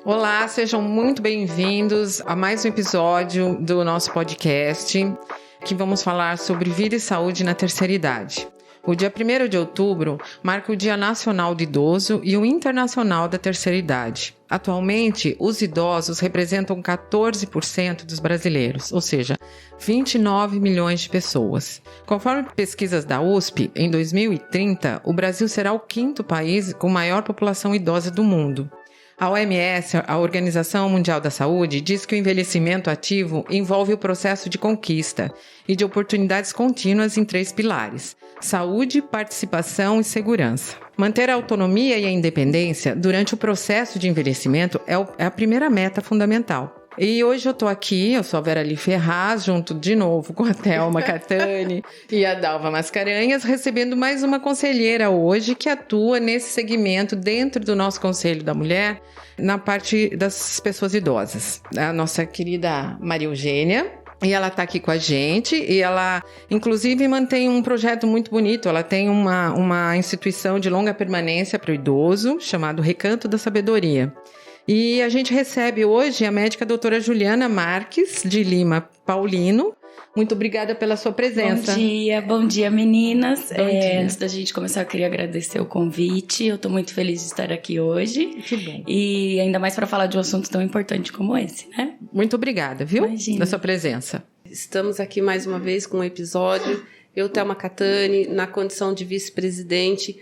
Olá, sejam muito bem-vindos a mais um episódio do nosso podcast, que vamos falar sobre vida e saúde na terceira idade. O dia 1º de outubro marca o Dia Nacional do Idoso e o Internacional da Terceira Idade. Atualmente, os idosos representam 14% dos brasileiros, ou seja, 29 milhões de pessoas. Conforme pesquisas da USP, em 2030, o Brasil será o 5º país com maior população idosa do mundo. A OMS, a Organização Mundial da Saúde, diz que o envelhecimento ativo envolve o processo de conquista e de oportunidades contínuas em 3 pilares: saúde, participação e segurança. Manter a autonomia e a independência durante o processo de envelhecimento é a primeira meta fundamental. E hoje eu tô aqui, eu sou a Verali Ferraz, junto de novo com a Thelma Catani e a Dalva Mascarenhas, recebendo mais uma conselheira hoje que atua nesse segmento dentro do nosso Conselho da Mulher, na parte das pessoas idosas. A nossa querida Maria Eugênia. E ela está aqui com a gente e ela, inclusive, mantém um projeto muito bonito. Ela tem uma instituição de longa permanência para o idoso, chamado Recanto da Sabedoria. E a gente recebe hoje a médica doutora Juliana Marques de Lima Paulino. Muito obrigada pela sua presença. Bom dia meninas. Antes da gente começar, eu queria agradecer o convite. Eu estou muito feliz de estar aqui hoje. Que bom. E ainda mais para falar de um assunto tão importante como esse, né? Muito obrigada, viu? Imagina. Da sua presença. Estamos aqui mais uma vez com um episódio. Eu, Thelma Catani, na condição de vice-presidente.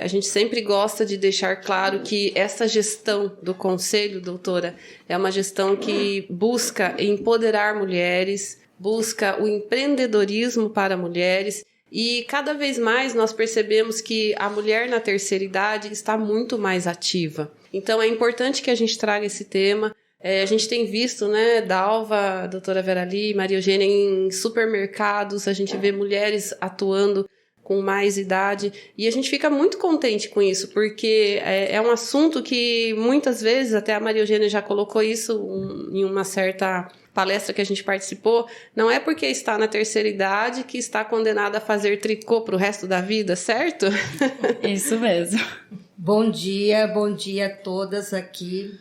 A gente sempre gosta de deixar claro que essa gestão do Conselho, doutora, é uma gestão que busca empoderar mulheres, busca o empreendedorismo para mulheres e cada vez mais nós percebemos que a mulher na terceira idade está muito mais ativa. Então é importante que a gente traga esse tema. A gente tem visto, né, Dalva, doutora Verali, Maria Eugênia, em supermercados, a gente vê mulheres atuando com mais idade, e a gente fica muito contente com isso, porque é um assunto que muitas vezes, até a Maria Eugênia já colocou isso em uma certa palestra que a gente participou, não é porque está na terceira idade que está condenada a fazer tricô para o resto da vida, certo? Isso mesmo. Bom dia a todas aqui.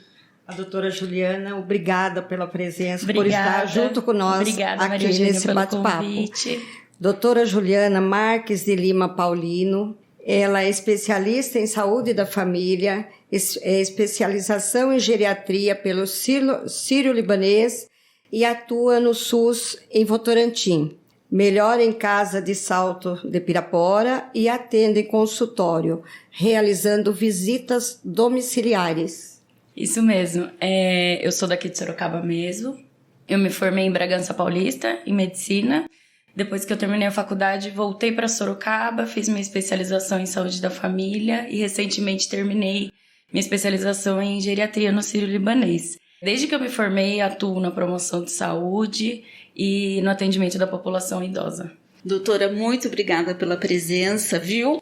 A doutora Juliana, obrigada pela presença, por estar junto com nós. Obrigada, aqui Maria Eugênia, nesse pelo bate-papo. convite. Doutora Juliana Marques de Lima Paulino, ela é especialista em saúde da família, especialização em geriatria pelo Sírio-Libanês e atua no SUS em Votorantim. Melhora em Casa de Salto de Pirapora e atende em consultório, realizando visitas domiciliares. Isso mesmo. Eu sou daqui de Sorocaba mesmo. Eu me formei em Bragança Paulista, em medicina. Depois que eu terminei a faculdade, voltei para Sorocaba, fiz minha especialização em saúde da família e recentemente terminei minha especialização em geriatria no Sírio-Libanês. Desde que eu me formei, atuo na promoção de saúde e no atendimento da população idosa. Doutora, muito obrigada pela presença, viu?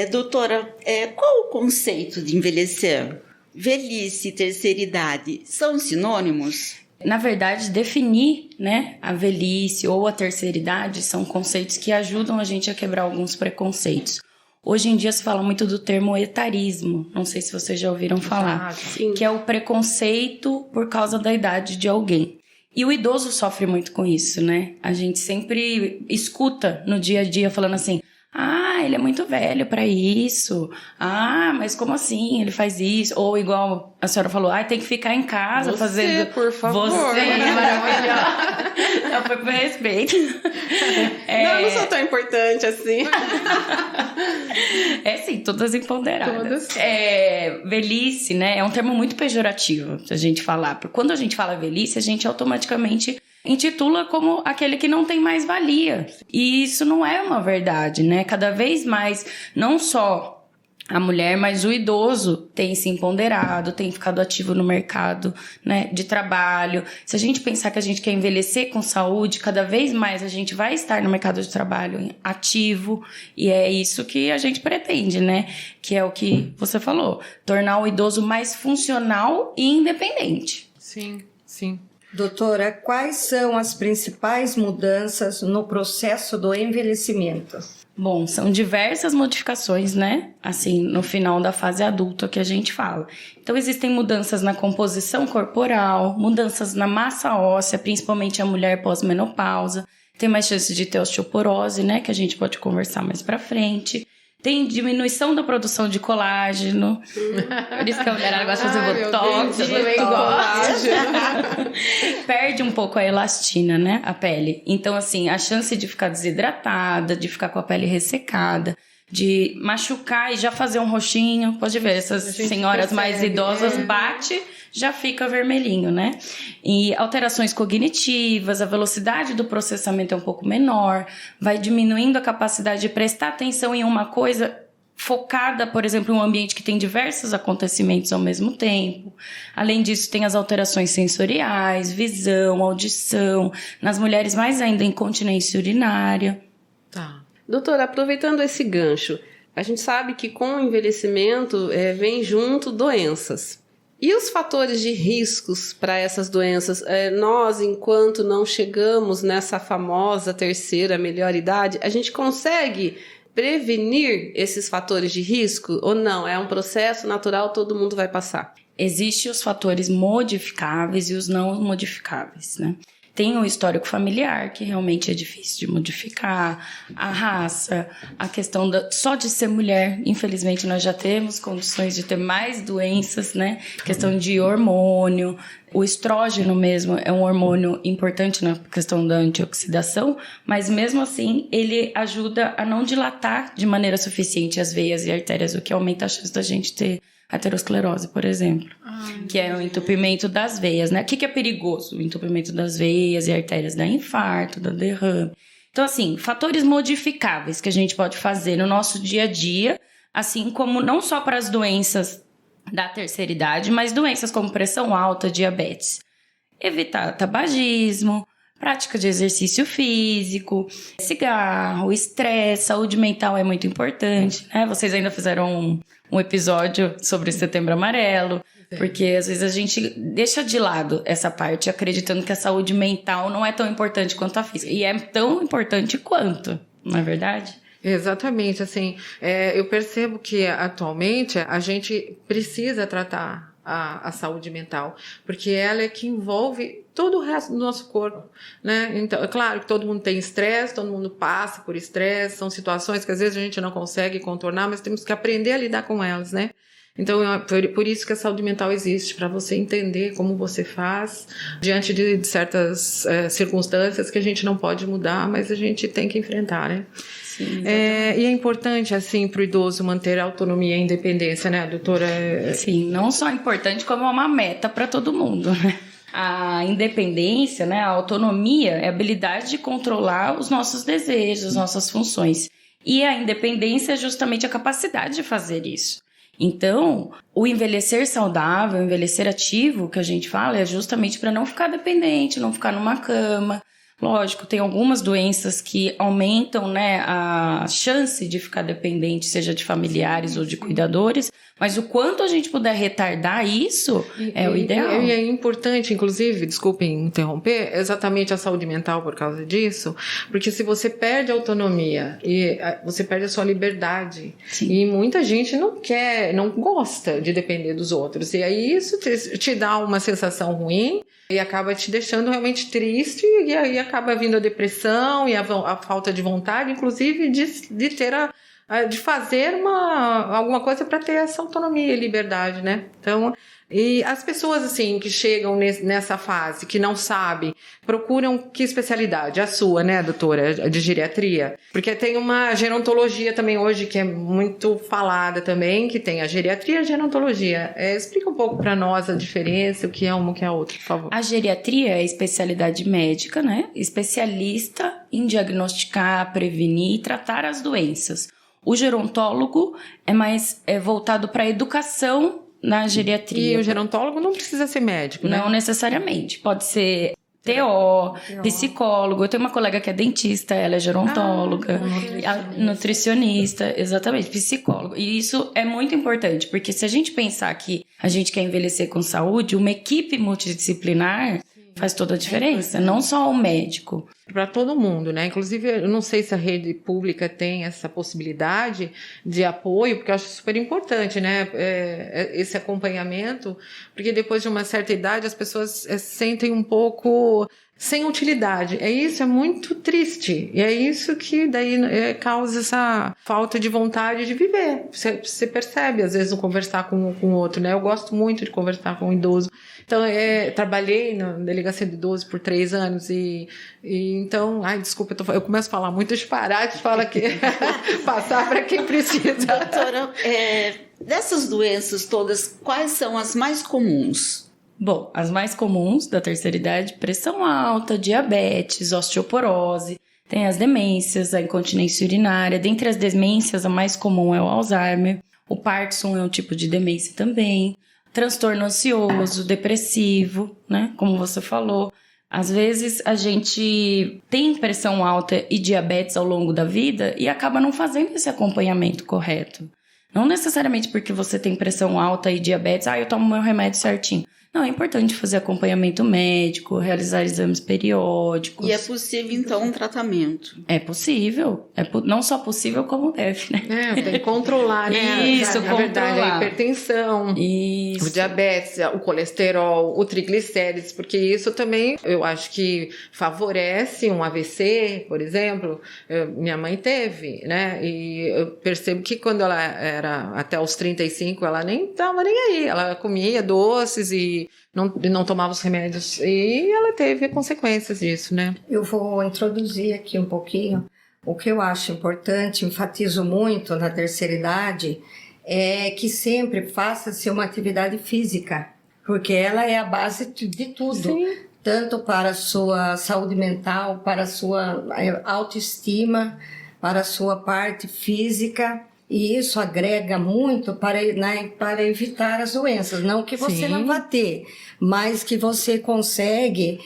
Doutora, qual o conceito de envelhecer? Velhice e terceira idade são sinônimos? Na verdade, definir, né, a velhice ou a terceira idade são conceitos que ajudam a gente a quebrar alguns preconceitos. Hoje em dia se fala muito do termo etarismo, não sei se vocês já ouviram falar, que é o preconceito por causa da idade de alguém. E o idoso sofre muito com isso, né? A gente sempre escuta no dia a dia falando assim: ah, ele é muito velho pra isso. Ah, mas como assim ele faz isso? Ou igual a senhora falou, tem que ficar em casa fazendo... por favor. Você é maravilhosa. Não foi por respeito. Não, não sou tão importante assim. Sim, todas empoderadas. Todas. Velhice, né? É um termo muito pejorativo se a gente falar. Porque quando a gente fala velhice, a gente automaticamente intitula como aquele que não tem mais valia. E isso não é uma verdade, né? Cada vez mais, não só a mulher, mas o idoso tem se empoderado, tem ficado ativo no mercado, né, de trabalho. Se a gente pensar que a gente quer envelhecer com saúde, cada vez mais a gente vai estar no mercado de trabalho ativo, e é isso que a gente pretende, né? Que é o que você falou, tornar o idoso mais funcional e independente. Sim, sim. Doutora, quais são as principais mudanças no processo do envelhecimento? Bom, são diversas modificações, né? Assim, no final da fase adulta que a gente fala. Então, existem mudanças na composição corporal, mudanças na massa óssea, principalmente a mulher pós-menopausa. Tem mais chance de ter osteoporose, né? Que a gente pode conversar mais pra frente. Tem diminuição da produção de colágeno. Por isso que a mulher gosta de fazer botox. Perde um pouco a elastina, né? A pele. Então, assim, a chance de ficar desidratada, de ficar com a pele ressecada, de machucar e já fazer um roxinho. Pode ver, essas senhoras mais idosas bate, já fica vermelhinho, né? E alterações cognitivas, a velocidade do processamento é um pouco menor, vai diminuindo a capacidade de prestar atenção em uma coisa focada, por exemplo, em um ambiente que tem diversos acontecimentos ao mesmo tempo. Além disso, tem as alterações sensoriais, visão, audição, nas mulheres mais ainda incontinência urinária. Tá. Doutora, aproveitando esse gancho, a gente sabe que com o envelhecimento vem junto doenças. E os fatores de riscos para essas doenças? Nós, enquanto não chegamos nessa famosa terceira melhor idade, a gente consegue prevenir esses fatores de risco ou não? É um processo natural, todo mundo vai passar? Existem os fatores modificáveis e os não modificáveis, né? Tem o histórico familiar, que realmente é difícil de modificar, a raça, a questão só de ser mulher. Infelizmente, nós já temos condições de ter mais doenças, né? Questão de hormônio. O estrógeno mesmo é um hormônio importante na questão da antioxidação, mas mesmo assim, ele ajuda a não dilatar de maneira suficiente as veias e artérias, o que aumenta a chance da gente ter aterosclerose, por exemplo, que é o entupimento das veias, né? O que é perigoso? O entupimento das veias e artérias dá infarto, dá derrame. Então, assim, fatores modificáveis que a gente pode fazer no nosso dia a dia, assim como não só para as doenças da terceira idade, mas doenças como pressão alta, diabetes. Evitar tabagismo, prática de exercício físico, cigarro, estresse, saúde mental é muito importante, né? Vocês ainda fizeram um episódio sobre o Setembro Amarelo, porque às vezes a gente deixa de lado essa parte, acreditando que a saúde mental não é tão importante quanto a física. E é tão importante quanto, não é verdade? Exatamente, assim, eu percebo que atualmente a gente precisa tratar a saúde mental, porque ela é que envolve todo o resto do nosso corpo, né? Então, é claro que todo mundo tem estresse, todo mundo passa por estresse, são situações que às vezes a gente não consegue contornar, mas temos que aprender a lidar com elas, né? Então, por isso que a saúde mental existe, para você entender como você faz diante de certas circunstâncias que a gente não pode mudar, mas a gente tem que enfrentar, né? Sim, e é importante, assim, para o idoso manter a autonomia e a independência, né, doutora? Sim, não só importante, como é uma meta para todo mundo, né? A independência, né, a autonomia é a habilidade de controlar os nossos desejos, as nossas funções. E a independência é justamente a capacidade de fazer isso. Então, o envelhecer saudável, o envelhecer ativo, que a gente fala, é justamente para não ficar dependente, não ficar numa cama. Lógico, tem algumas doenças que aumentam, né, a chance de ficar dependente, seja de familiares ou de cuidadores, mas o quanto a gente puder retardar isso é o ideal. E é importante, inclusive, desculpem interromper, exatamente a saúde mental por causa disso, porque se você perde a autonomia e você perde a sua liberdade, sim, e muita gente não gosta de depender dos outros, e aí isso te dá uma sensação ruim e acaba te deixando realmente triste, e aí acaba vindo a depressão e a falta de vontade, inclusive de ter de fazer alguma coisa para ter essa autonomia e liberdade, né? Então, e as pessoas assim que chegam nessa fase, que não sabem, procuram que especialidade? A sua, né, doutora, de geriatria? Porque tem uma gerontologia também hoje que é muito falada também, que tem a geriatria e a gerontologia. Explica um pouco para nós a diferença, o que é uma e o que é a outra, por favor. A geriatria é a especialidade médica, né? Especialista em diagnosticar, prevenir e tratar as doenças. O gerontólogo é mais voltado para a educação na geriatria. E o gerontólogo não precisa ser médico, né? Não necessariamente. Pode ser TO, psicólogo. Eu tenho uma colega que é dentista, ela é gerontóloga, nutricionista, exatamente, psicólogo. E isso é muito importante, porque se a gente pensar que a gente quer envelhecer com saúde, uma equipe multidisciplinar Faz toda a diferença, não só o médico. Para todo mundo, né? Inclusive, eu não sei se a rede pública tem essa possibilidade de apoio, porque eu acho super importante, né? Esse acompanhamento, porque depois de uma certa idade as pessoas sentem um pouco sem utilidade. Isso é muito triste. E é isso que daí causa essa falta de vontade de viver. Você percebe, às vezes, no conversar com o outro, né? Eu gosto muito de conversar com um idoso. Então, trabalhei na delegacia de idoso por 3 anos e então... Ai, desculpa, eu começo a falar muito disparate, fala que passar para quem precisa. Doutora, dessas doenças todas, quais são as mais comuns? Bom, as mais comuns da terceira idade, pressão alta, diabetes, osteoporose, tem as demências, a incontinência urinária. Dentre as demências, a mais comum é o Alzheimer. O Parkinson é um tipo de demência também. Transtorno ansioso, depressivo, né? Como você falou. Às vezes a gente tem pressão alta e diabetes ao longo da vida e acaba não fazendo esse acompanhamento correto. Não necessariamente porque você tem pressão alta e diabetes, eu tomo meu remédio certinho. Não, é importante fazer acompanhamento médico, realizar exames periódicos. E é possível, então, um tratamento? É possível. Não só possível, como deve, né? Tem que controlar, né? Isso, na verdade, a hipertensão, isso. O diabetes, o colesterol, o triglicérides, porque isso também, eu acho que favorece um AVC, por exemplo. Minha mãe teve, né? E eu percebo que quando ela era até os 35, ela nem estava nem aí. Ela comia doces e não tomava os remédios e ela teve consequências disso, né? Eu vou introduzir aqui um pouquinho o que eu acho importante, enfatizo muito na terceira idade, é que sempre faça-se uma atividade física, porque ela é a base de tudo. Sim. Tanto para a sua saúde mental, para a sua autoestima, para a sua parte física. E isso agrega muito para evitar as doenças. Não que você não vá ter, mas que você consegue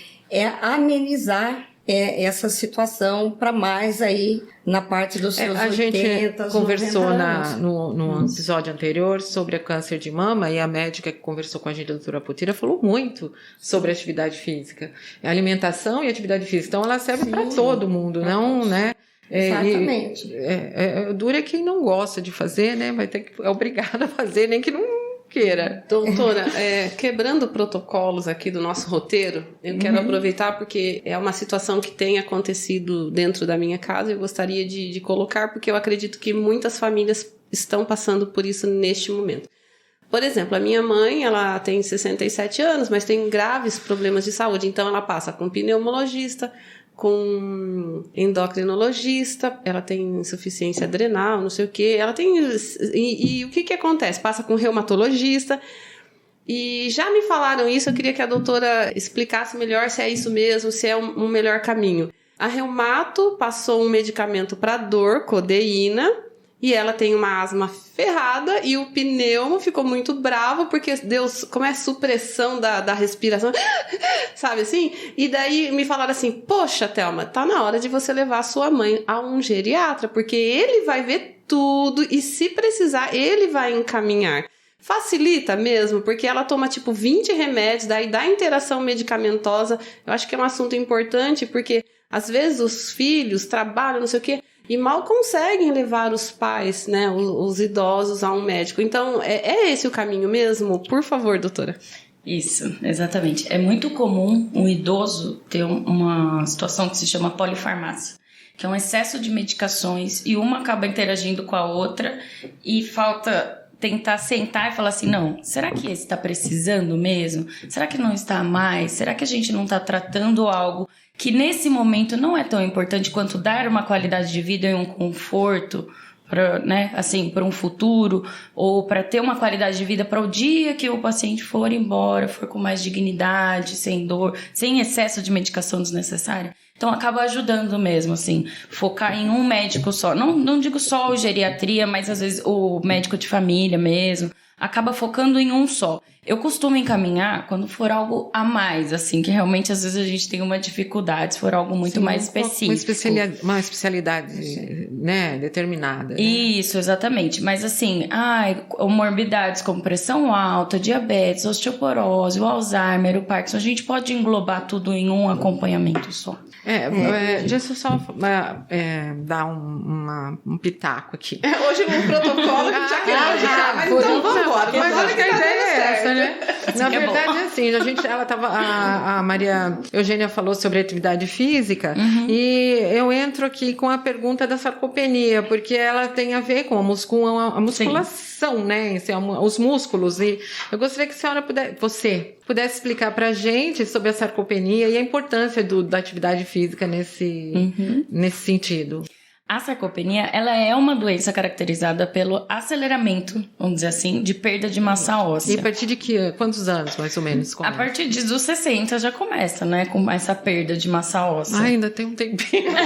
amenizar essa situação para mais aí na parte dos seus 80, a gente conversou no Isso. episódio anterior sobre o câncer de mama e a médica que conversou com a gente, a doutora Putira, falou muito sobre atividade física. Alimentação e atividade física. Então, ela serve para todo mundo, não, né? Exatamente. Dura é quem não gosta de fazer, né? Vai ter que é obrigado a fazer, nem que não queira. Doutora, quebrando protocolos aqui do nosso roteiro, eu quero aproveitar porque é uma situação que tem acontecido dentro da minha casa e eu gostaria de colocar porque eu acredito que muitas famílias estão passando por isso neste momento. Por exemplo, a minha mãe, ela tem 67 anos, mas tem graves problemas de saúde, então ela passa com pneumologista, com endocrinologista, ela tem insuficiência adrenal, não sei o que, ela tem... E o que acontece? Passa com reumatologista, e já me falaram isso, eu queria que a doutora explicasse melhor se é isso mesmo, se é um melhor caminho. A reumato passou um medicamento para dor, codeína, e ela tem uma asma ferrada e o pneumo ficou muito bravo porque como é supressão da respiração, sabe assim? E daí me falaram assim, poxa, Thelma, tá na hora de você levar a sua mãe a um geriatra, porque ele vai ver tudo e se precisar, ele vai encaminhar. Facilita mesmo, porque ela toma tipo 20 remédios, daí dá interação medicamentosa. Eu acho que é um assunto importante porque às vezes os filhos trabalham, não sei o quê, e mal conseguem levar os pais, né, os idosos a um médico. Então, é esse o caminho mesmo? Por favor, doutora. Isso, exatamente. É muito comum um idoso ter uma situação que se chama polifarmácia, que é um excesso de medicações e uma acaba interagindo com a outra e falta tentar sentar e falar assim, não, será que esse está precisando mesmo? Será que não está mais? Será que a gente não está tratando algo que nesse momento não é tão importante quanto dar uma qualidade de vida e um conforto para, né, assim, para um futuro ou para ter uma qualidade de vida para o dia que o paciente for embora, for com mais dignidade, sem dor, sem excesso de medicação desnecessária? Então acaba ajudando mesmo, assim, focar em um médico só. Não digo só o geriatria, mas às vezes o médico de família mesmo. Acaba focando em um só. Eu costumo encaminhar quando for algo a mais, assim, que realmente às vezes a gente tem uma dificuldade, se for algo muito mais específico. Uma especialidade, né, determinada. Né? Isso, exatamente. Mas assim, morbidades como pressão alta, diabetes, osteoporose, o Alzheimer, o Parkinson, a gente pode englobar tudo em um acompanhamento só. Deixa eu só dar um pitaco aqui. Hoje o protocolo a gente já quer indicar, mas então vamos embora. Mas acho que a ideia é essa, né? Na que verdade, assim, a Maria Eugênia falou sobre atividade física e eu entro aqui com a pergunta da sarcopenia, porque ela tem a ver com a musculação, né? Os músculos. E eu gostaria que a senhora pudesse explicar pra gente sobre a sarcopenia e a importância da atividade física nesse sentido. A sarcopenia, ela é uma doença caracterizada pelo aceleramento, vamos dizer assim, de perda de massa óssea. E a partir de quantos anos, mais ou menos? A partir dos 60 já começa, né? Com essa perda de massa óssea. Ainda tem um tempinho. Na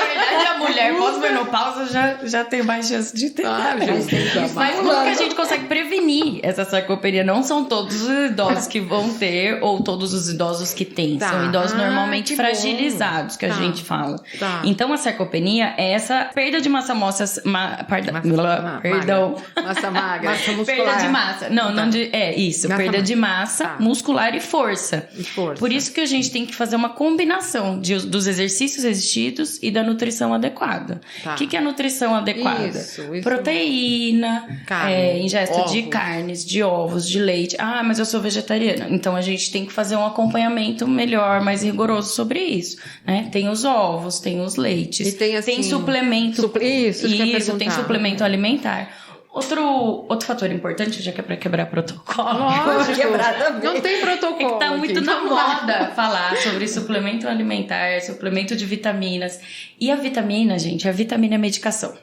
verdade, a mulher pós-menopausa já tem mais chance de ter. Mas como que a gente consegue prevenir essa sarcopenia? Não são todos os idosos que vão ter ou todos os idosos que têm. São idosos normalmente fragilizados, que a gente fala. Então, a sarcopenia é essa perda de massa óssea... Massa magra. Massa muscular. Perda de massa. Perda de massa muscular e força. Por isso que a gente tem que fazer uma combinação dos exercícios resistidos e da nutrição adequada. O que é a nutrição adequada? Isso Proteína, ingesta de carnes, de ovos, de leite. Mas eu sou vegetariana. Então, a gente tem que fazer um acompanhamento melhor, mais rigoroso sobre isso. Né? Tem os ovos, tem os leites. E tem suplemento. Isso, tem suplemento alimentar. Outro fator importante, já que é para quebrar protocolo. Não tem protocolo. É que tá muito na moda falar sobre suplemento alimentar, suplemento de vitaminas. E a vitamina, gente, a vitamina é medicação.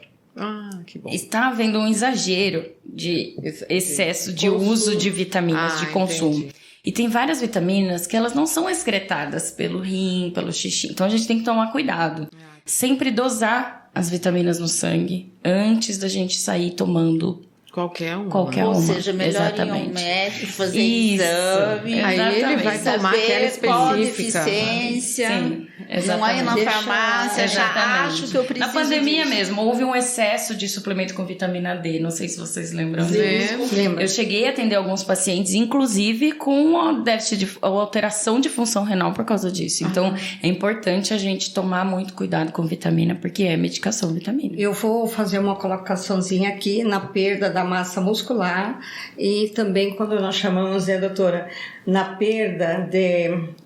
Que bom. Está havendo um exagero de excesso de uso de vitaminas, de consumo. Entendi. E tem várias vitaminas que elas não são excretadas pelo rim, pelo xixi. Então a gente tem que tomar cuidado. Sempre dosar as vitaminas no sangue antes da gente sair tomando qualquer uma. Ou seja, melhor ir ao médico, fazer exame. Aí ele vai tomar aquela específica. Qual deficiência. Sim, não é ir na farmácia, já acho que eu preciso. Na pandemia disso. mesmo, houve um excesso de suplemento com vitamina D. Não sei se vocês lembram disso. Eu cheguei a atender alguns pacientes, inclusive com déficit ou alteração de função renal por causa disso. Então, é importante a gente tomar muito cuidado com vitamina, porque é medicação vitamina. Eu vou fazer uma colocaçãozinha aqui na perda da massa muscular e também quando nós chamamos, doutora, na perda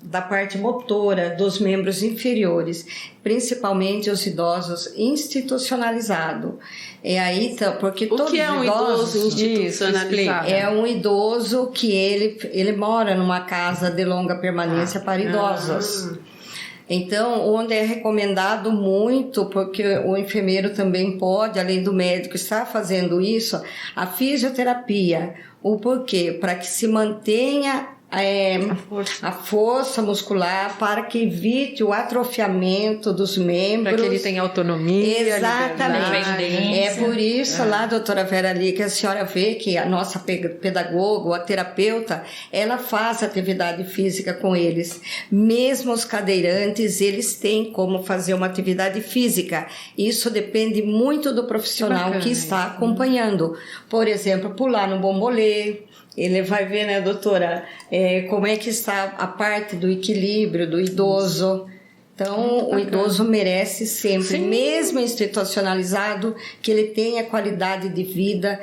da parte motora dos membros inferiores, principalmente os idosos institucionalizados. Porque o que é um idoso institucionalizado? É um idoso que ele mora numa casa de longa permanência para idosos. Então, onde é recomendado muito, porque o enfermeiro também pode, além do médico, estar fazendo isso, a fisioterapia. O porquê? Para que se mantenha a força muscular, para que evite o atrofiamento dos membros. Para que ele tenha autonomia. Exatamente. É por isso lá, doutora Vera ali, que a senhora vê que a nossa pedagoga, ou a terapeuta, ela faz atividade física com eles. Mesmo os cadeirantes, eles têm como fazer uma atividade física. Isso depende muito do profissional que está acompanhando. Por exemplo, pular no bombolê. Ele vai ver, né, doutora, como é que está a parte do equilíbrio do idoso. Então, o idoso merece sempre, mesmo institucionalizado, que ele tenha qualidade de vida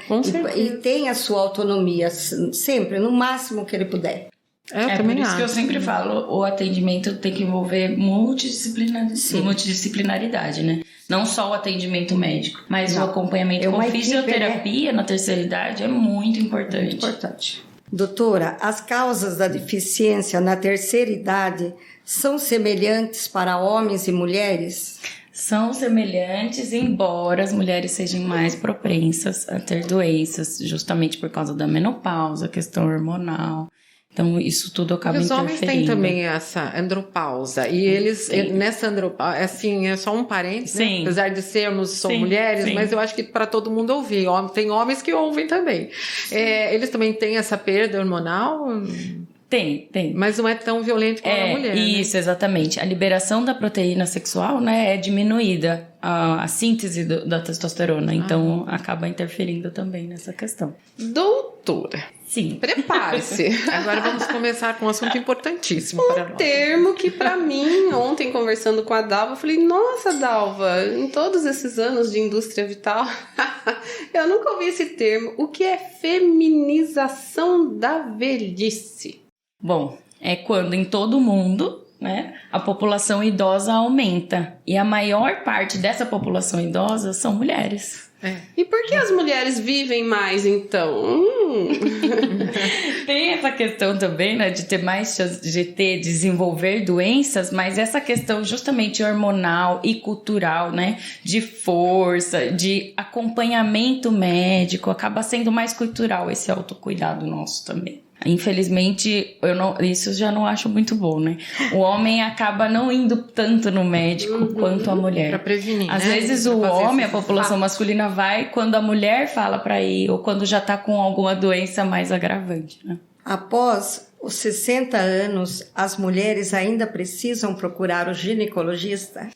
e tenha a sua autonomia, sempre, no máximo que ele puder. Por isso que eu sempre falo, o atendimento tem que envolver multidisciplinaridade, né? Não só o atendimento médico, mas o acompanhamento com fisioterapia na terceira idade é muito importante. Muito importante. Doutora, as causas da deficiência na terceira idade são semelhantes para homens e mulheres? São semelhantes, embora as mulheres sejam mais propensas a ter doenças, justamente por causa da menopausa, questão hormonal. Então, isso tudo acaba Os interferindo. homens têm também essa andropausa. E eles, nessa andropausa, assim, é só um parênteses, né? Apesar de sermos mulheres, mas eu acho que para todo mundo ouvir. Tem homens que ouvem também. Eles também têm essa perda hormonal? Tem. Mas não é tão violento como a mulher, isso, né? Exatamente. A liberação da proteína sexual, né, é diminuída. A síntese da testosterona. Então, acaba interferindo também nessa questão. Doutora. Sim. Prepare-se. Agora vamos começar com um assunto importantíssimo para nós. Um termo que, para mim, ontem conversando com a Dalva, eu falei, nossa, Dalva, em todos esses anos de indústria vital, eu nunca ouvi esse termo. O que é feminização da velhice? Bom, é quando em todo mundo, né, a população idosa aumenta. E a maior parte dessa população idosa são mulheres. E por que as mulheres vivem mais, então? Tem essa questão também, né, de ter mais chance de desenvolver doenças, mas essa questão justamente hormonal e cultural, né, de força, de acompanhamento médico, acaba sendo mais cultural esse autocuidado nosso também. Infelizmente, isso eu já não acho muito bom, né? O homem acaba não indo tanto no médico quanto a mulher. Pra prevenir, Às né? vezes o homem, a população masculina vai quando a mulher fala pra ir ou quando já tá com alguma doença mais agravante, né? Após os 60 anos, as mulheres ainda precisam procurar o ginecologista?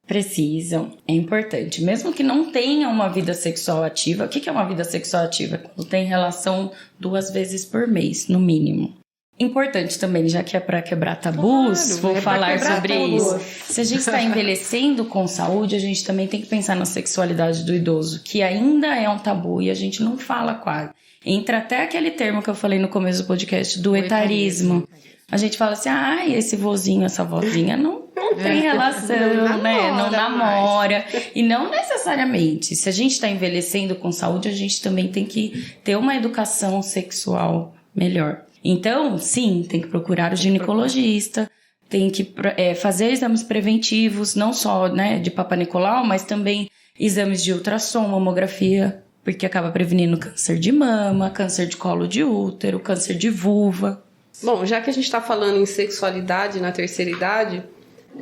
Precisam, é importante. Mesmo que não tenha uma vida sexual ativa. O que é uma vida sexual ativa? Quando tem relação 2 vezes por mês, no mínimo. Importante também, já que é para quebrar tabus, vou falar sobre isso. Se a gente está envelhecendo com saúde, a gente também tem que pensar na sexualidade do idoso, que ainda é um tabu e a gente não fala quase. Entra até aquele termo que eu falei no começo do podcast, do etarismo. A gente fala assim, esse vozinho, essa vozinha não tem relação, né? Não namora. E não necessariamente. Se a gente está envelhecendo com saúde, a gente também tem que ter uma educação sexual melhor. Então, sim, tem que procurar o ginecologista, tem que fazer exames preventivos, não só, né, de Papa Nicolau, mas também exames de ultrassom, mamografia, porque acaba prevenindo câncer de mama, câncer de colo de útero, câncer de vulva. Bom, já que a gente está falando em sexualidade na terceira idade,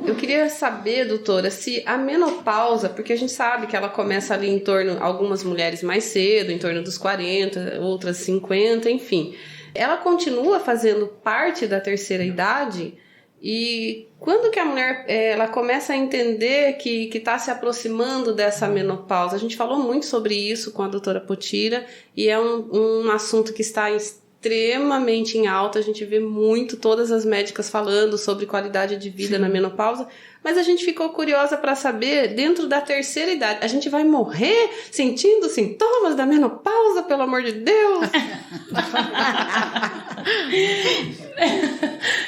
eu queria saber, doutora, se a menopausa, porque a gente sabe que ela começa ali em torno, algumas mulheres mais cedo, em torno dos 40, outras 50, enfim. Ela continua fazendo parte da terceira idade? E quando que a mulher ela começa a entender que está se aproximando dessa menopausa? A gente falou muito sobre isso com a doutora Potira e é um assunto que está extremamente em alta. A gente vê muito todas as médicas falando sobre qualidade de vida na menopausa, mas a gente ficou curiosa para saber, dentro da terceira idade, a gente vai morrer sentindo sintomas da menopausa, pelo amor de Deus?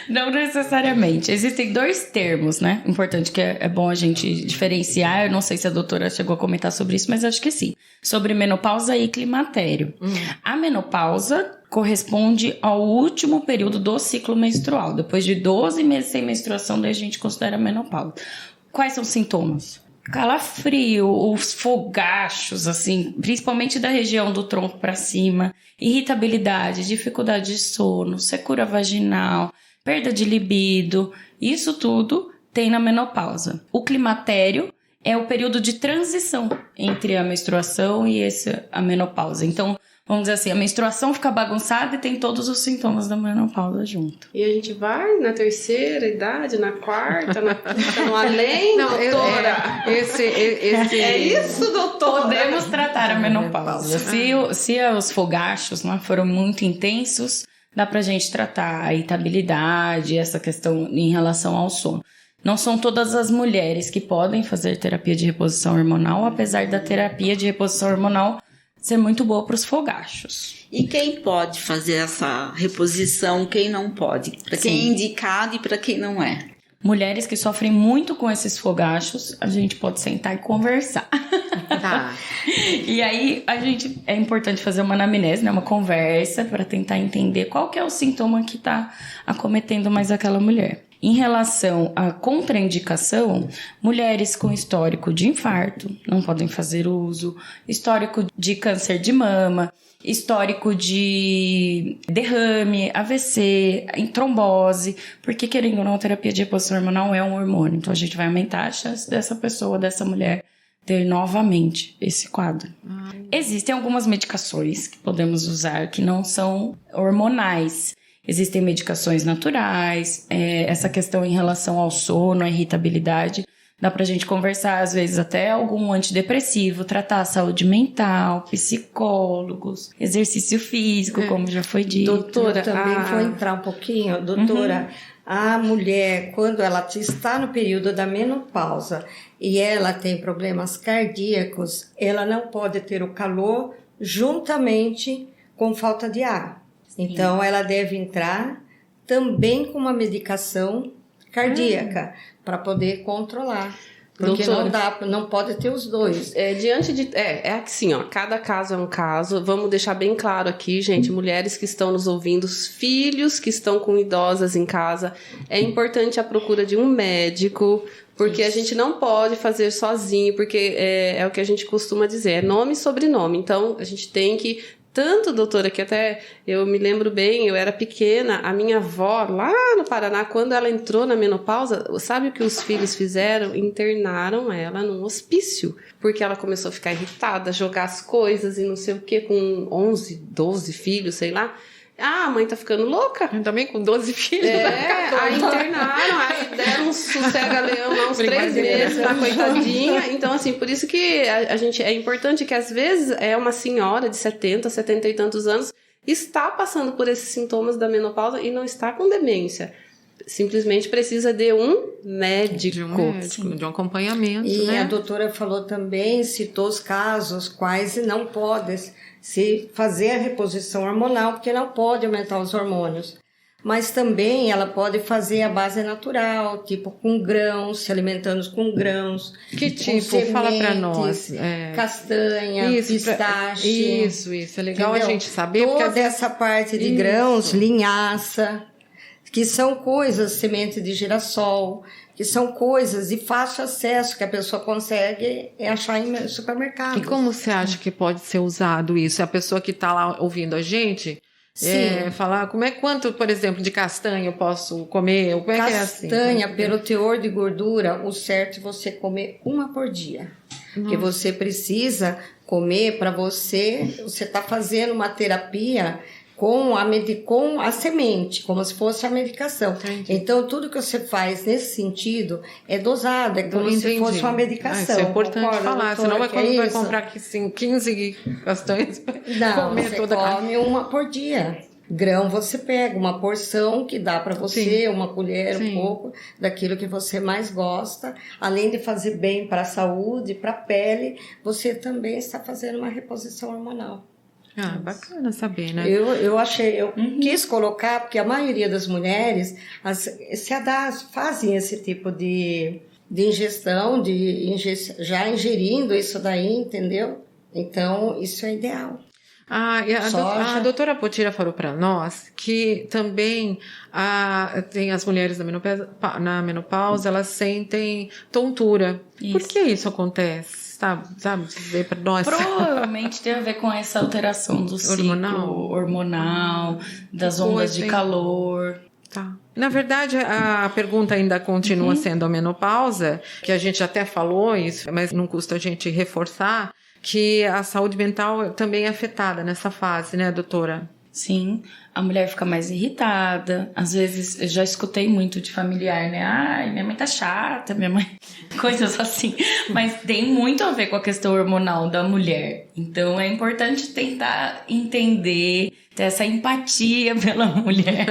Não necessariamente. Existem 2 termos, né? Importante que é bom a gente diferenciar. Eu não sei se a doutora chegou a comentar sobre isso, mas acho que sim. Sobre menopausa e climatério. A menopausa corresponde ao último período do ciclo menstrual. Depois de 12 meses sem menstruação, daí a gente considera menopausa. Quais são os sintomas? Calafrio, os fogachos, assim, principalmente da região do tronco para cima, irritabilidade, dificuldade de sono, secura vaginal, perda de libido, isso tudo tem na menopausa. O climatério é o período de transição entre a menstruação e a menopausa. Então, vamos dizer assim, a menstruação fica bagunçada e tem todos os sintomas da menopausa junto. E a gente vai na terceira idade, na quarta, na quinta, no além, não, doutora? É isso, doutora? Podemos tratar a menopausa. Se os fogachos, né, foram muito intensos, dá pra gente tratar a irritabilidade, essa questão em relação ao sono. Não são todas as mulheres que podem fazer terapia de reposição hormonal, apesar da terapia de reposição hormonal ser muito boa para os fogachos. E quem pode fazer essa reposição, quem não pode? Para quem é indicado e para quem não é? Mulheres que sofrem muito com esses fogachos, a gente pode sentar e conversar. Tá. E aí, é importante fazer uma anamnese, né? Uma conversa para tentar entender qual que é o sintoma que está acometendo mais aquela mulher. Em relação à contraindicação, mulheres com histórico de infarto não podem fazer uso, histórico de câncer de mama, histórico de derrame, AVC, trombose, porque querendo ou não, a terapia de reposição hormonal é um hormônio, então a gente vai aumentar a chance dessa pessoa, dessa mulher, ter novamente esse quadro. Existem algumas medicações que podemos usar que não são hormonais. Existem medicações naturais, essa questão em relação ao sono, à irritabilidade, dá pra gente conversar, às vezes, até algum antidepressivo, tratar a saúde mental, psicólogos, exercício físico, como já foi dito. Doutora, eu também vou entrar um pouquinho. Doutora, a mulher, quando ela está no período da menopausa e ela tem problemas cardíacos, ela não pode ter o calor juntamente com falta de ar. Então, ela deve entrar também com uma medicação cardíaca para poder controlar. Porque não pode ter os dois. Assim, ó, cada caso é um caso. Vamos deixar bem claro aqui, gente, mulheres que estão nos ouvindo, os filhos que estão com idosas em casa, é importante a procura de um médico, porque a gente não pode fazer sozinho, porque é o que a gente costuma dizer, é nome e sobrenome. Então, a gente tem que... Tanto, doutora, que até eu me lembro bem, eu era pequena, a minha avó, lá no Paraná, quando ela entrou na menopausa, sabe o que os filhos fizeram? Internaram ela num hospício, porque ela começou a ficar irritada, jogar as coisas e não sei o que, com 11, 12 filhos, sei lá. Ah, a mãe tá ficando louca. Eu também com 12 filhos. Aí internaram, aí deram um sossega-leão lá uns 3 meses pra coitadinha. Então, assim, por isso que a gente, é importante que às vezes é uma senhora de 70, 70 e tantos anos, está passando por esses sintomas da menopausa e não está com demência. Simplesmente precisa de um médico. De um acompanhamento, e né? a doutora falou também, citou os casos quais não podem se fazer a reposição hormonal, porque não pode aumentar os hormônios. Mas também ela pode fazer a base natural, tipo com grãos, se alimentando com grãos. Que tipo? Sementes, fala pra nós. Castanha, pistache. Isso. É legal a gente saber. Toda porque essa parte de grãos, linhaça, que são coisas, semente de girassol, que são coisas de fácil acesso que a pessoa consegue achar em supermercado. E como você acha que pode ser usado isso? A pessoa que está lá ouvindo a gente, falar quanto, por exemplo, de castanha eu posso comer? Como é castanha, que é assim? pelo teor de gordura, o certo é você comer uma por dia. Porque você precisa comer para você está fazendo uma terapia com a semente, como se fosse a medicação. Entendi. Então, tudo que você faz nesse sentido é dosado, é como se fosse uma medicação. Isso é importante falar, doutora, senão quando vai comprar aqui 15 castanhas, não, comer você toda come uma por dia. Grão você pega uma porção que dá para você, uma colher, um pouco daquilo que você mais gosta. Além de fazer bem para a saúde, para a pele, você também está fazendo uma reposição hormonal. Ah, bacana saber, né? Eu quis colocar, porque a maioria das mulheres fazem esse tipo de ingestão, já ingerindo isso daí, entendeu? Então, isso é ideal. E a doutora Potira falou para nós que também tem as mulheres na menopausa, elas sentem tontura. Isso. Por que isso acontece? Sabe dizer para nós? Provavelmente tem a ver com essa alteração do ciclo hormonal, das ondas de calor. Tá. Na verdade, a pergunta ainda continua sendo a menopausa, que a gente até falou isso, mas não custa a gente reforçar, que a saúde mental também é afetada nessa fase, né, doutora? Sim, a mulher fica mais irritada. Às vezes, eu já escutei muito de familiar, né? Ai, minha mãe tá chata, minha mãe... Coisas assim. Mas tem muito a ver com a questão hormonal da mulher. Então, é importante tentar entender, ter essa empatia pela mulher.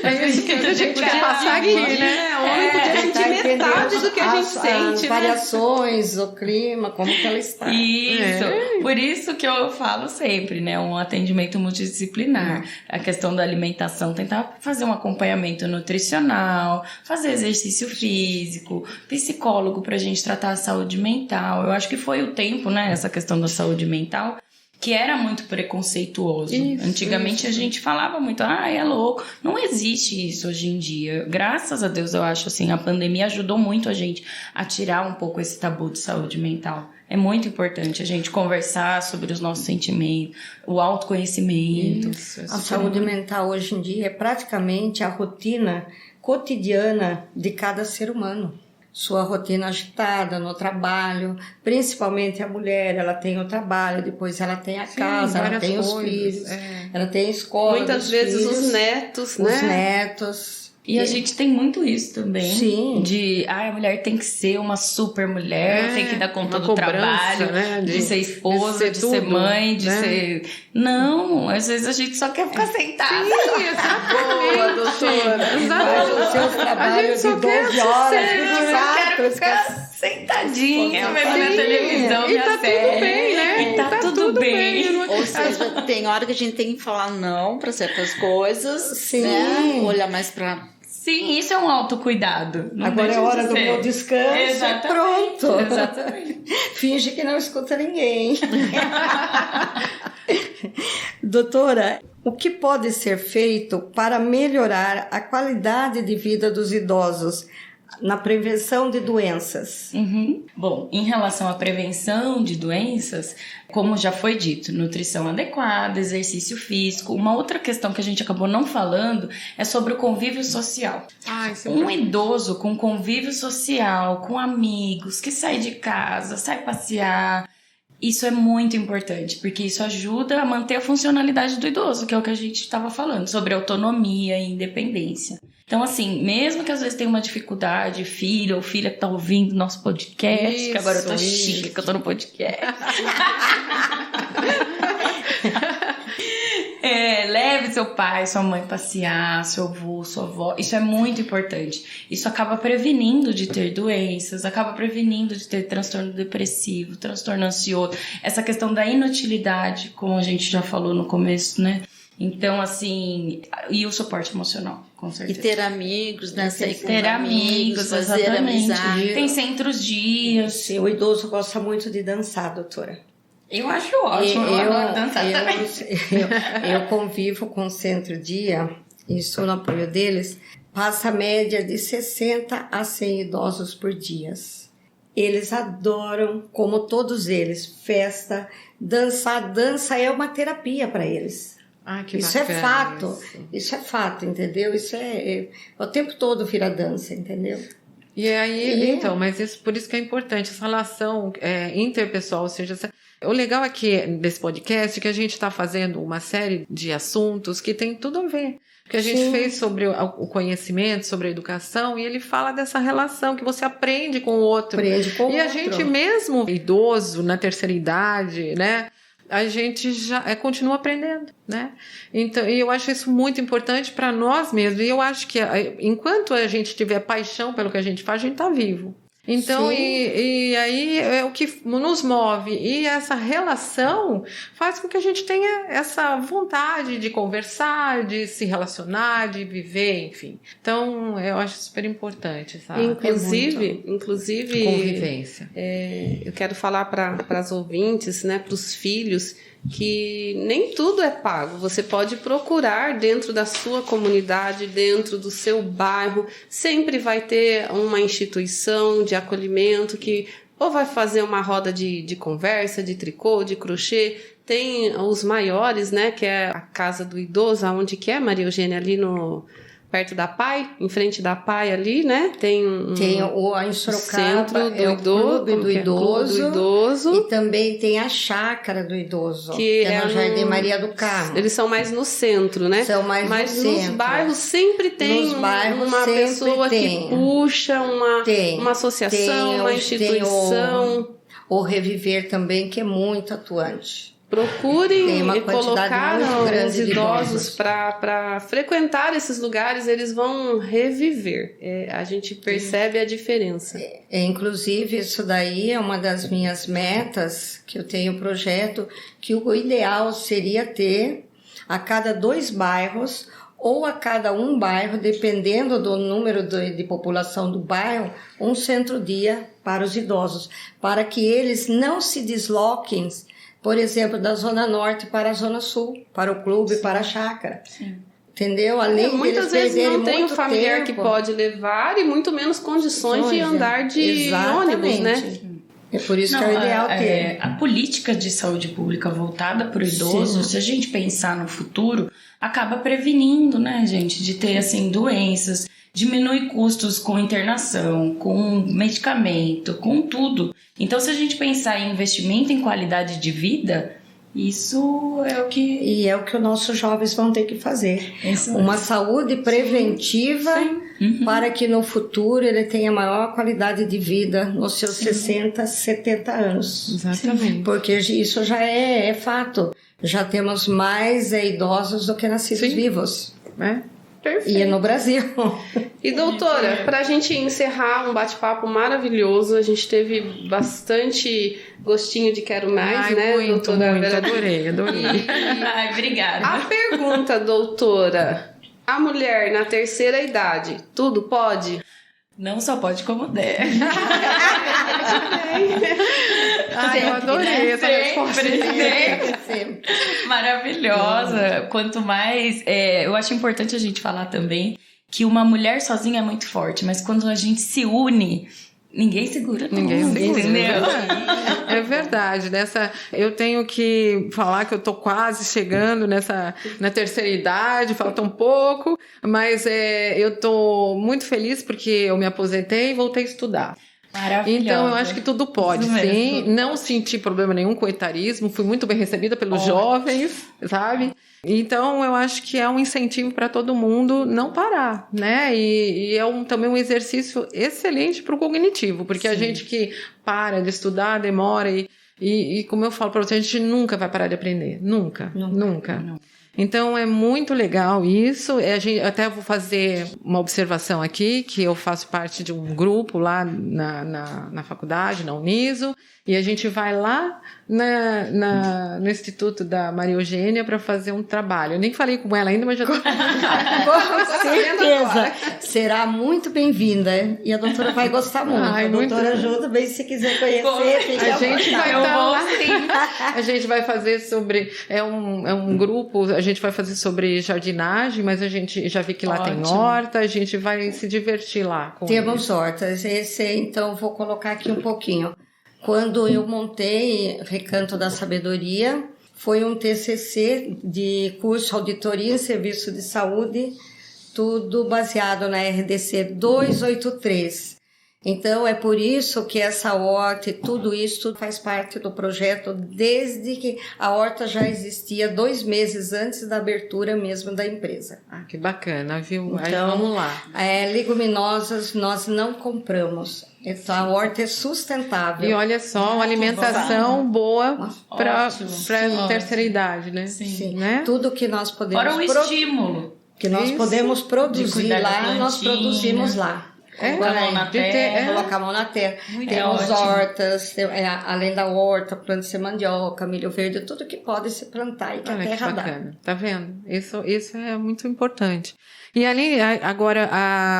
É isso que a gente quer passar aqui, né? O homem podia sentir metade do que a gente sente, as variações, o clima, como que ela está. Isso. Por isso que eu falo sempre, né? Um atendimento multidisciplinar. A questão da alimentação, tentar fazer um acompanhamento nutricional, fazer exercício físico, psicólogo pra gente tratar a saúde mental. Eu acho que foi o tempo, né? Essa questão da saúde mental, que era muito preconceituoso. Isso, Antigamente a gente falava muito, é louco. Não existe isso hoje em dia. Graças a Deus, eu acho assim, a pandemia ajudou muito a gente a tirar um pouco esse tabu de saúde mental. É muito importante a gente conversar sobre os nossos sentimentos, o autoconhecimento. A saúde mental hoje em dia é praticamente a rotina cotidiana de cada ser humano. Sua rotina agitada no trabalho, principalmente a mulher, ela tem o trabalho, depois ela tem a casa, ela tem os filhos, ela tem a escola. Muitas vezes filhos, os netos, né? Os netos. E a gente tem muito isso também. Sim. De, a mulher tem que ser uma super mulher, tem que dar conta do trabalho, né? de ser esposa, de ser mãe, de ser... Não, às vezes a gente só quer ficar sentada. Sim, exatamente. Boa, doutora. Exatamente. Os seus trabalhos de 12 horas, 24, ficar sentadinha, vendo na televisão, e tá série. tudo bem, né? E tá tudo bem. Ou seja, tem hora que a gente tem que falar não para certas coisas, sim, né? Olhar mais para... Sim, isso é um autocuidado. Não agora é hora do meu descanso. Exatamente. Pronto. Exatamente. Finge que não escuta ninguém. Doutora, o que pode ser feito para melhorar a qualidade de vida dos idosos na prevenção de doenças? Bom, em relação à prevenção de doenças, como já foi dito, nutrição adequada, exercício físico. Uma outra questão que a gente acabou não falando é sobre o convívio social. Um idoso com convívio social, com amigos, que sai de casa, sai passear, isso é muito importante, porque isso ajuda a manter a funcionalidade do idoso, que é o que a gente estava falando, sobre autonomia e independência. Então, assim, mesmo que às vezes tenha uma dificuldade, filho ou filha que tá ouvindo nosso podcast, isso, que agora eu tô chique, que eu tô no podcast. Leve seu pai, sua mãe passear, seu avô, sua avó. Isso é muito importante. Isso acaba prevenindo de ter doenças, acaba prevenindo de ter transtorno depressivo, transtorno ansioso. Essa questão da inutilidade, como a gente já falou no começo, né? Então, assim, e o suporte emocional, com certeza. E ter amigos, né? Ter amigos, fazer amizade. Tem centros dias. O idoso gosta muito de dançar, doutora. Eu acho ótimo, eu adoro dançar também. Eu convivo com o centro-dia e estou no apoio deles. Passa a média de 60 a 100 idosos por dia. Eles adoram, como todos eles, festa, dançar. Dança é uma terapia para eles. Que isso bacana, é fato, isso é fato, entendeu? Isso é o tempo todo vira dança, entendeu? E aí, então, mas por isso que é importante essa relação interpessoal, ou seja, o legal aqui desse podcast é que a gente está fazendo uma série de assuntos que tem tudo a ver. Que a gente fez sobre o conhecimento, sobre a educação, e ele fala dessa relação que você aprende com o outro. E a gente mesmo, idoso, na terceira idade, né? A gente já continua aprendendo, né? Então, e eu acho isso muito importante para nós mesmos. E eu acho que enquanto a gente tiver paixão pelo que a gente faz, a gente está vivo. Então, e aí é o que nos move. E essa relação faz com que a gente tenha essa vontade de conversar, de se relacionar, de viver, enfim. Então, eu acho super importante, sabe? Inclusive convivência. Eu quero falar para as ouvintes, né, para os filhos, que nem tudo é pago. Você pode procurar dentro da sua comunidade, dentro do seu bairro. Sempre vai ter uma instituição de acolhimento que ou vai fazer uma roda de conversa, de tricô, de crochê. Tem os maiores, né, que é a Casa do Idoso, aonde que é, Maria Eugênia? Ali perto da PAI, em frente da PAI ali, né? Tem em Sorocaba, centro do Clube do Idoso. E também tem a Chácara do Idoso, que é no Jardim Maria do Carmo. Eles são mais no centro, né? Mas no centro. Nos bairros sempre tem uma pessoa que puxa uma associação, uma instituição. Tem o Reviver também, que é muito atuante. Procurem colocar os idosos para frequentar esses lugares, eles vão reviver. A gente percebe a diferença. Inclusive, isso daí é uma das minhas metas, que eu tenho projeto, que o ideal seria ter a cada 2 bairros ou a cada um bairro, dependendo do número de população do bairro, um centro-dia para os idosos, para que eles não se desloquem por exemplo, da Zona Norte para a Zona Sul, para o clube, para a chácara. Sim. Entendeu? Além de muitas vezes não tem um familiar tempo, que pode levar e muito menos condições de andar de ônibus, né? É por isso que é o ideal ter. A política de saúde pública voltada para o idoso, se a gente pensar no futuro, acaba prevenindo, né, gente, de ter, assim, doenças, diminui custos com internação, com medicamento, com tudo. Então, se a gente pensar em investimento em qualidade de vida, isso é o que... E é o que os nossos jovens vão ter que fazer. Uma saúde preventiva para que no futuro ele tenha maior qualidade de vida nos seus 60, 70 anos. Exatamente. Porque isso já é fato. Já temos mais idosos do que nascidos vivos. Perfeito. E é no Brasil. E doutora, para a gente encerrar um bate-papo maravilhoso, a gente teve bastante gostinho de quero mais, né, muito, doutora? Muito, adorei. Ai, obrigada. A pergunta, doutora, a mulher na terceira idade, tudo pode? Não só pode como deve. Ai, eu adorei essa resposta. Sempre. Maravilhosa. Quanto mais... eu acho importante a gente falar também que uma mulher sozinha é muito forte, mas quando a gente se une... Ninguém segura. Ninguém segura, entendeu? É verdade. Eu tenho que falar que eu tô quase chegando na terceira idade, falta um pouco, mas eu tô muito feliz porque eu me aposentei e voltei a estudar. Maravilhosa. Então, eu acho que tudo pode, sim. Não senti problema nenhum com o etarismo, fui muito bem recebida pelos jovens, sabe? Então, eu acho que é um incentivo para todo mundo não parar, né? E é também um exercício excelente para o cognitivo, porque a gente que para de estudar, demora e como eu falo para você, a gente nunca vai parar de aprender. Nunca. Então, é muito legal isso. Até vou fazer uma observação aqui, que eu faço parte de um grupo lá na faculdade, na Uniso, e a gente vai lá no Instituto da Maria Eugênia para fazer um trabalho. Eu nem falei com ela ainda, mas já estou... Com certeza. Será muito bem-vinda. E a doutora vai gostar muito. A doutora ajuda bem se quiser conhecer. A gente vai estar lá. A gente vai fazer sobre... É um grupo, a gente vai fazer sobre jardinagem, mas a gente já vi que lá tem horta, a gente vai se divertir lá. Temos hortas. Então, vou colocar aqui um pouquinho. Quando eu montei Recanto da Sabedoria, foi um TCC de curso Auditoria em Serviço de Saúde, tudo baseado na RDC 283. Então, é por isso que essa horta e tudo isso faz parte do projeto desde que a horta já existia 2 meses antes da abertura mesmo da empresa. Ah, que bacana, viu? Então, aí vamos lá. Leguminosas nós não compramos. Então, a horta é sustentável. E olha só, uma alimentação boa para a terceira idade, né? Sim. Né? Tudo que nós podemos... Fora o estímulo. Que nós podemos produzir lá, nós produzimos lá. Colocar a mão na terra. Temos hortas, além da horta, planta-se mandioca, milho verde, tudo que pode se plantar e que a terra dá. Tá vendo? Isso é muito importante. E ali, agora,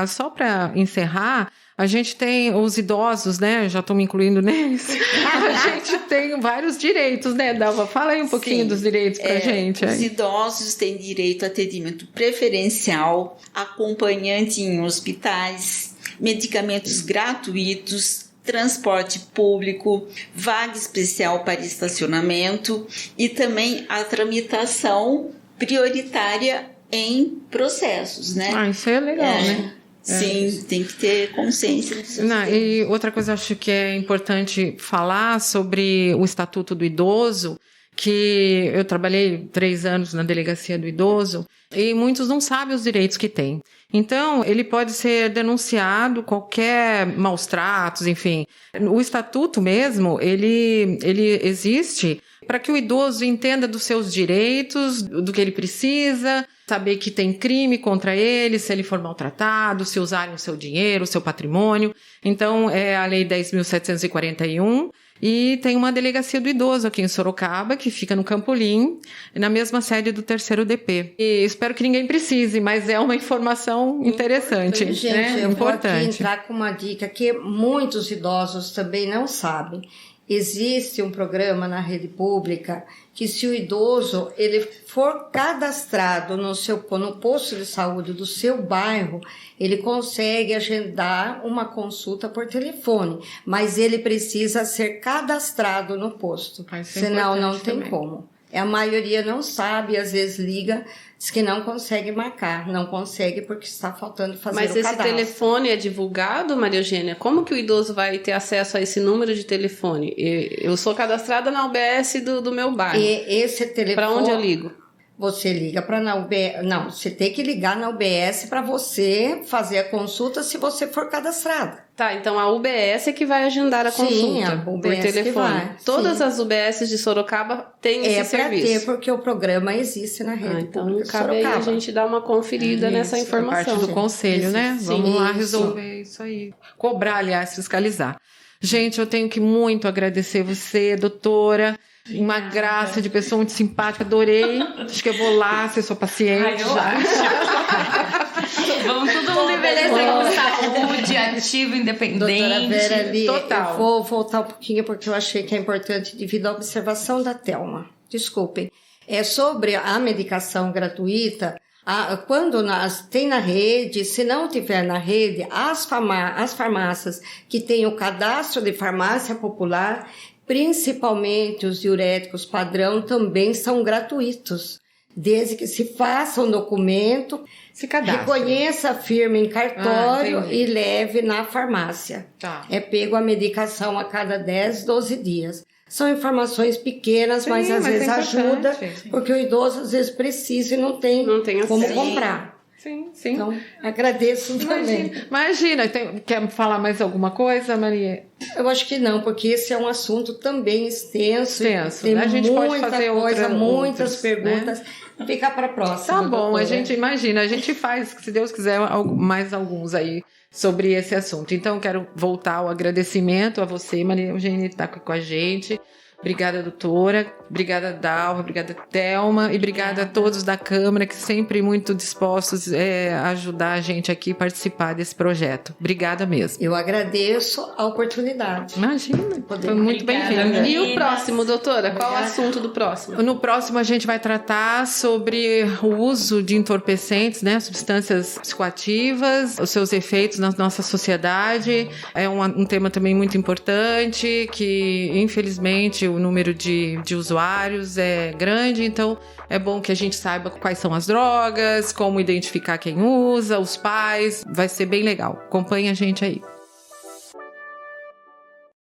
só para encerrar, a gente tem os idosos, né? Já estou me incluindo neles. A gente tem vários direitos, né, Dalva? Fala aí um pouquinho dos direitos pra gente. Os idosos têm direito a atendimento preferencial, acompanhante em hospitais, medicamentos gratuitos, transporte público, vaga especial para estacionamento e também a tramitação prioritária em processos, né? Isso é legal, né? Sim, tem que ter consciência disso. E outra coisa, acho que é importante falar sobre o Estatuto do Idoso, que eu trabalhei 3 anos na Delegacia do Idoso e muitos não sabem os direitos que têm. Então, ele pode ser denunciado, qualquer maus tratos, enfim. O Estatuto mesmo, ele existe para que o idoso entenda dos seus direitos, do que ele precisa, saber que tem crime contra ele, se ele for maltratado, se usarem o seu dinheiro, o seu patrimônio. Então, é a Lei 10.741 e tem uma delegacia do idoso aqui em Sorocaba, que fica no Campolim, na mesma sede do 3º DP. E espero que ninguém precise, mas é uma informação interessante. Gente, eu vou aqui entrar com uma dica que muitos idosos também não sabem. Existe um programa na rede pública que, se o idoso ele for cadastrado no posto de saúde do seu bairro, ele consegue agendar uma consulta por telefone, mas ele precisa ser cadastrado no posto, senão não tem como. A maioria não sabe, às vezes liga, diz que não consegue marcar, não consegue porque está faltando fazer o cadastro. Mas esse telefone é divulgado, Maria Eugênia? Como que o idoso vai ter acesso a esse número de telefone? Eu sou cadastrada na UBS do meu bairro. E esse telefone... Para onde eu ligo? Você liga para na UBS... Não, você tem que ligar na UBS para você fazer a consulta se você for cadastrada. Tá, então a UBS é que vai agendar a consulta a UBS por telefone. Que vai. Todas Sim. as UBS de Sorocaba têm esse serviço. É para ter, porque o programa existe na rede então pública de cabe aí Sorocaba. a gente dar uma conferida nessa informação. Parte do conselho, né? Sim, Vamos lá resolver isso aí. Cobrar, aliás, fiscalizar. Gente, eu tenho que muito agradecer você, doutora. Uma graça de pessoa muito simpática, adorei. Acho que eu vou lá ser sua paciente. Eu acho. Vamos todo mundo envelhecer com saúde, ativo, independente. Doutora Vera, ali, Total. eu vou voltar um pouquinho porque eu achei que é importante devido à observação da Thelma. Desculpem. É sobre a medicação gratuita. Quando tem na rede, se não tiver na rede, as farmácias que têm o cadastro de farmácia popular, principalmente os diuréticos padrão, também são gratuitos, desde que se faça um documento, Se cadastre. reconheça a firma em cartório e leve na farmácia. Tá. É pego a medicação a cada 10, 12 dias. São informações pequenas, Sim, mas às vezes é ajuda, importante. porque o idoso às vezes precisa e não tem como acesso. comprar. Sim, sim. Então, agradeço também. Imagina. Quer falar mais alguma coisa, Maria? Eu acho que não, porque esse é um assunto também extenso. Extenso, Tem né? A gente muita pode fazer coisa, muitas outros, perguntas. né? Fica para a próxima. Tá bom, doutora. a gente imagina, a gente faz, se Deus quiser, mais alguns aí sobre esse assunto. Então, quero voltar o agradecimento a você, Maria Eugênia, que está aqui com a gente. Obrigada, doutora. Obrigada, Dalva. Obrigada, Thelma. E obrigada a todos da Câmara, que sempre muito dispostos a ajudar a gente aqui a participar desse projeto. Obrigada mesmo. Eu agradeço a oportunidade. Imagina, foi muito Obrigada, bem-vinda. E o próximo, doutora? Qual o Obrigada. assunto do próximo? No próximo a gente vai tratar sobre o uso de entorpecentes, né, substâncias psicoativas, os seus efeitos na nossa sociedade. É um tema também muito importante, que infelizmente o número de usuários é grande, então é bom que a gente saiba quais são as drogas, como identificar quem usa, os pais, vai ser bem legal. Acompanhe a gente aí.